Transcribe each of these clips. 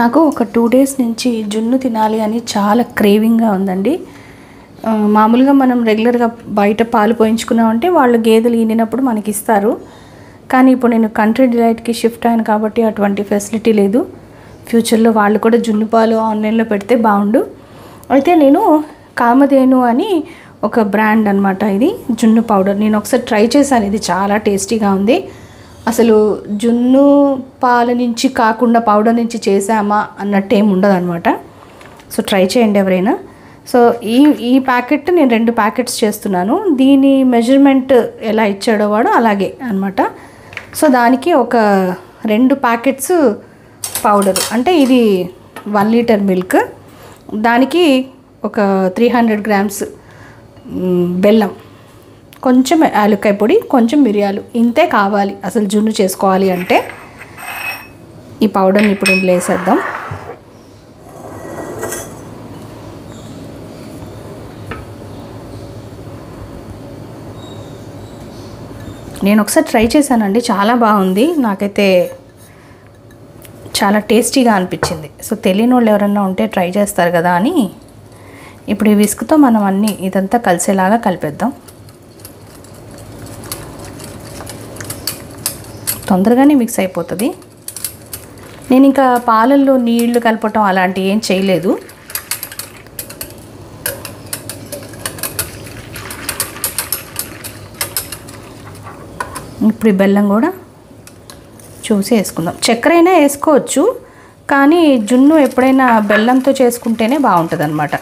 నాకు ఒక 2 డేస్ నుంచి జున్ను తినాలి అని చాలా క్రేవింగ్గా ఉందండి. మామూలుగా మనం రెగ్యులర్గా బయట పాలు పోయించుకున్నామంటే వాళ్ళు గేదెలు ఈనినప్పుడు మనకి ఇస్తారు. కానీ ఇప్పుడు నేను కంట్రీ డిలైట్కి షిఫ్ట్ అయ్యాను కాబట్టి అటువంటి ఫెసిలిటీ లేదు. ఫ్యూచర్లో వాళ్ళు కూడా జున్ను పాలు ఆన్లైన్లో పెడితే బాగుండు. అయితే నేను కామధేను అని ఒక బ్రాండ్ అనమాట, ఇది జున్ను పౌడర్. నేను ఒకసారి ట్రై చేశాను, ఇది చాలా టేస్టీగా ఉంది. అసలు జున్ను పాల నుంచి కాకుండా పౌడర్ నుంచి చేసామా అన్నట్టు ఏమి ఉండదు అనమాట. సో ట్రై చేయండి ఎవరైనా. సో ఈ ప్యాకెట్ నేను 2 ప్యాకెట్స్ చేస్తున్నాను. దీని మెజర్మెంట్ ఎలా ఇచ్చాడో వాడు అలాగే అనమాట. సో దానికి ఒక 2 ప్యాకెట్స్ పౌడర్, అంటే ఇది 1 లీటర్ మిల్క్, దానికి ఒక 300 గ్రామ్స్ బెల్లం, కొంచెం యాలక్కాయ పొడి, కొంచెం మిరియాలు, ఇంతే కావాలి అసలు జున్ను చేసుకోవాలి అంటే. ఈ పౌడర్ని ఇప్పుడు ఇందులో వేసేద్దాం. నేను ఒకసారి ట్రై చేశానండి, చాలా బాగుంది, నాకైతే చాలా టేస్టీగా అనిపించింది. సో తెలియని వాళ్ళు ఎవరన్నా ఉంటే ట్రై చేస్తారు కదా అని ఇప్పుడు ఈ విస్క్తో మనం అన్నీ ఇదంతా కలిసేలాగా కలిపేద్దాం. తొందరగానే మిక్స్ అయిపోతుంది. నేను ఇంకా పాలల్లో నీళ్లు కలపటం అలాంటివి ఏం చేయలేదు. ఇప్పుడు ఈ బెల్లం కూడా చూసి వేసుకుందాం. చక్కెర అయినా వేసుకోవచ్చు, కానీ జున్ను ఎప్పుడైనా బెల్లంతో చేసుకుంటేనే బాగుంటుంది అన్నమాట.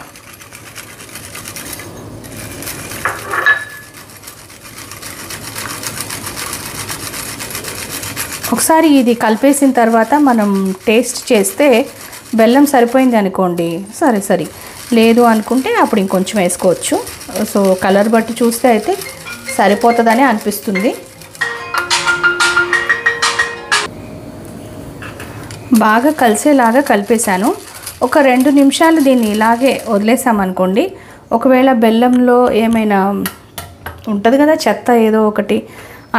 ఒకసారి ఇది కలిపేసిన తర్వాత మనం టేస్ట్ చేస్తే బెల్లం సరిపోయింది అనుకోండి, సరే లేదు అనుకుంటే అప్పుడు ఇంకొంచెం వేసుకోవచ్చు. సో కలర్ బట్టి చూస్తే అయితే సరిపోతుందని అనిపిస్తుంది. బాగా కలిసేలాగా కలిపేశాను. ఒక 2 నిమిషాలు దీన్ని ఇలాగే వదిలేసామనుకోండి, ఒకవేళ బెల్లంలో ఏమైనా ఉంటుంది కదా చెత్త ఏదో ఒకటి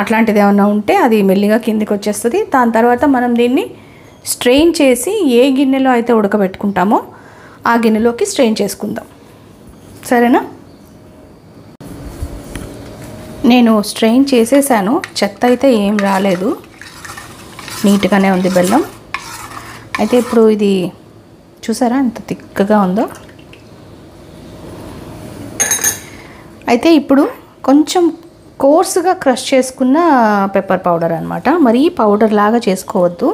అట్లాంటిది ఏమైనా ఉంటే అది మెల్లిగా కిందికి వచ్చేస్తుంది. దాని తర్వాత మనం దీన్ని స్ట్రెయిన్ చేసి ఏ గిన్నెలో అయితే ఉడకబెట్టుకుంటామో ఆ గిన్నెలోకి స్ట్రెయిన్ చేసుకుందాం, సరేనా? నేను స్ట్రెయిన్ చేసేసాను, చెత్త అయితే ఏం రాలేదు, నీట్గానే ఉంది బెల్లం. అయితే ఇప్పుడు ఇది చూసారా ఎంత తిక్కగా ఉందో. అయితే ఇప్పుడు కొంచెం కోర్సుగా క్రష్ చేసుకున్న పెప్పర్ పౌడర్ అనమాట. మరీ పౌడర్ లాగా చేసుకోవద్దు,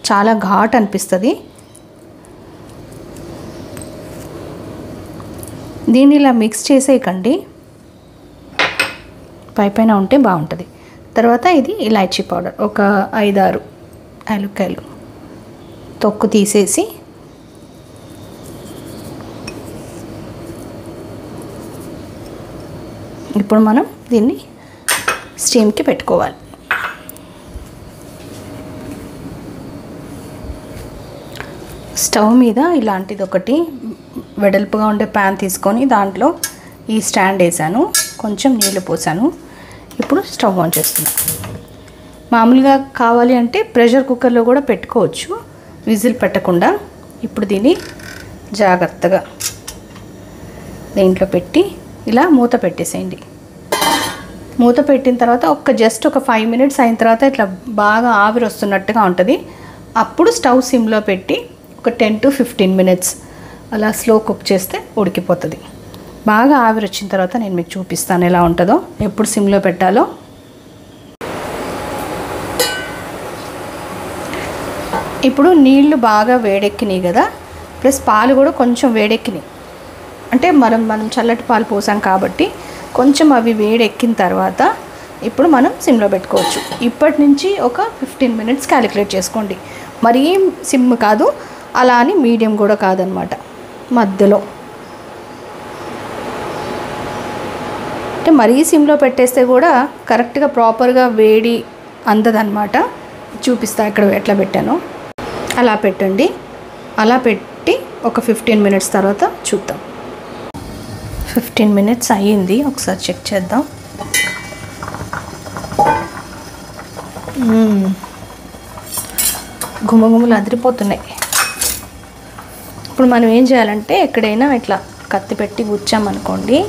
చాలా ఘాట్ అనిపిస్తుంది. దీన్ని ఇలా మిక్స్ చేసేయకండి, పైన ఉంటే బాగుంటుంది. తర్వాత ఇది ఇలాచీ పౌడర్, ఒక 5-6 యాలక్కాయలు తొక్కు తీసేసి ఇప్పుడు మనం దీన్ని స్టీమ్కి పెట్టుకోవాలి. స్టవ్ మీద ఇలాంటిది ఒకటి వెడల్పుగా ఉండే ప్యాన్ తీసుకొని దాంట్లో ఈ స్టాండ్ వేసాను, కొంచెం నీళ్ళు పోసాను. ఇప్పుడు స్టవ్ ఆన్ చేస్తున్నాను. మామూలుగా కావాలి అంటే ప్రెషర్ కుక్కర్లో కూడా పెట్టుకోవచ్చు, విజిల్ పెట్టకుండా. ఇప్పుడు దీన్ని జాగ్రత్తగా దీంట్లో పెట్టి ఇలా మూత పెట్టేసేయండి. మూత పెట్టిన తర్వాత జస్ట్ ఒక 5 మినిట్స్ అయిన తర్వాత ఇట్లా బాగా ఆవిరి వస్తున్నట్టుగా ఉంటుంది. అప్పుడు స్టవ్ సిమ్లో పెట్టి ఒక 10 to 15 మినిట్స్ అలా స్లో కుక్ చేస్తే ఉడికిపోతుంది. బాగా ఆవిరి వచ్చిన తర్వాత నేను మీకు చూపిస్తాను ఎలా ఉంటుందో, ఎప్పుడు సిమ్లో పెట్టాలో. ఇప్పుడు నీళ్లు బాగా వేడెక్కినాయి కదా, ప్లస్ పాలు కూడా కొంచెం వేడెక్కినాయి. అంటే మనం చల్లటి పాలు పోసాం కాబట్టి కొంచెం అవి వేడెక్కిన తర్వాత ఇప్పుడు మనం సిమ్లో పెట్టుకోవచ్చు. ఇప్పటి నుంచి ఒక 15 మినిట్స్ క్యాలిక్యులేట్ చేసుకోండి. మరీ సిమ్ కాదు, అలా అని మీడియం కూడా కాదనమాట, మధ్యలో. అంటే మరీ సిమ్లో పెట్టేస్తే కూడా కరెక్ట్గా ప్రాపర్గా వేడి అందదన్నమాట. చూపిస్తా ఇక్కడ ఎట్లా పెట్టానో. అలా పెట్టండి. అలా పెట్టి ఒక 15 మినిట్స్ తర్వాత చూద్దాం. 15 మినిట్స్ అయ్యింది, ఒకసారి చెక్ చేద్దాం. గుమగుమలు అదిరిపోతున్నాయి. ఇప్పుడు మనం ఏం చేయాలంటే ఎక్కడైనా ఇట్లా కత్తి పెట్టి గుచ్చామనుకోండి,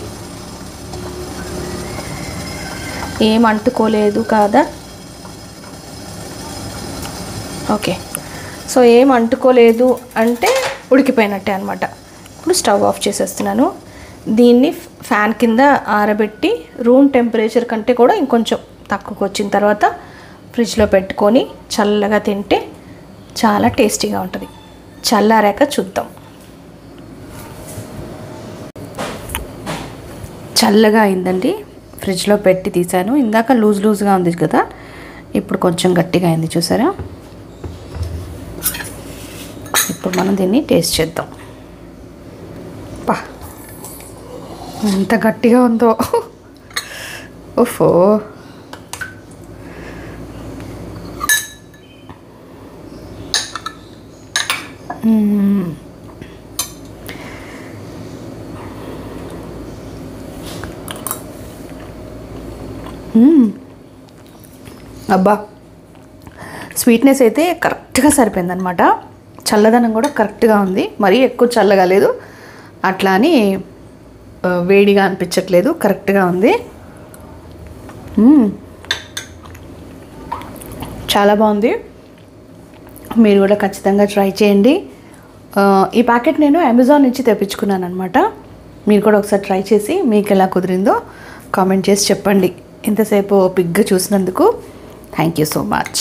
ఏం అంటుకోలేదు కాదా? ఓకే, సో ఏం అంటుకోలేదు అంటే ఉడికిపోయినట్టే అనమాట. ఇప్పుడు స్టవ్ ఆఫ్ చేసేస్తున్నాను. దీన్ని ఫ్యాన్ కింద ఆరబెట్టి రూమ్ టెంపరేచర్ కంటే కూడా ఇంకొంచెం తక్కువకి వచ్చిన తర్వాత ఫ్రిడ్జ్లో పెట్టుకొని చల్లగా తింటే చాలా టేస్టీగా ఉంటుంది. చల్లారాక చూద్దాం. చల్లగా అయిందండి, ఫ్రిడ్జ్లో పెట్టి తీసాను. ఇందాక లూజ్గా ఉంది కదా, ఇప్పుడు కొంచెం గట్టిగా అయింది చూసారా. ఇప్పుడు మనం దీన్ని టేస్ట్ చేద్దాం. పా, ఎంత గట్టిగా ఉందో. ఓఫో, అబ్బా, స్వీట్నెస్ అయితే కరెక్ట్గా సరిపోయిందనమాట. చల్లదనం కూడా కరెక్ట్గా ఉంది, మరీ ఎక్కువ చల్లగా లేదు, అట్లా అని వేడిగా అనిపించట్లేదు, కరెక్ట్గా ఉంది. చాలా బాగుంది. మీరు కూడా ఖచ్చితంగా ట్రై చేయండి. ఈ ప్యాకెట్ నేను అమెజాన్ నుంచి తెప్పించుకున్నాను అనమాట. మీరు కూడా ఒకసారి ట్రై చేసి మీకు ఎలా కుదిరిందో కామెంట్ చేసి చెప్పండి. ఇంతసేపు ఓపిక్గా చూసినందుకు థ్యాంక్ యూ సో మచ్.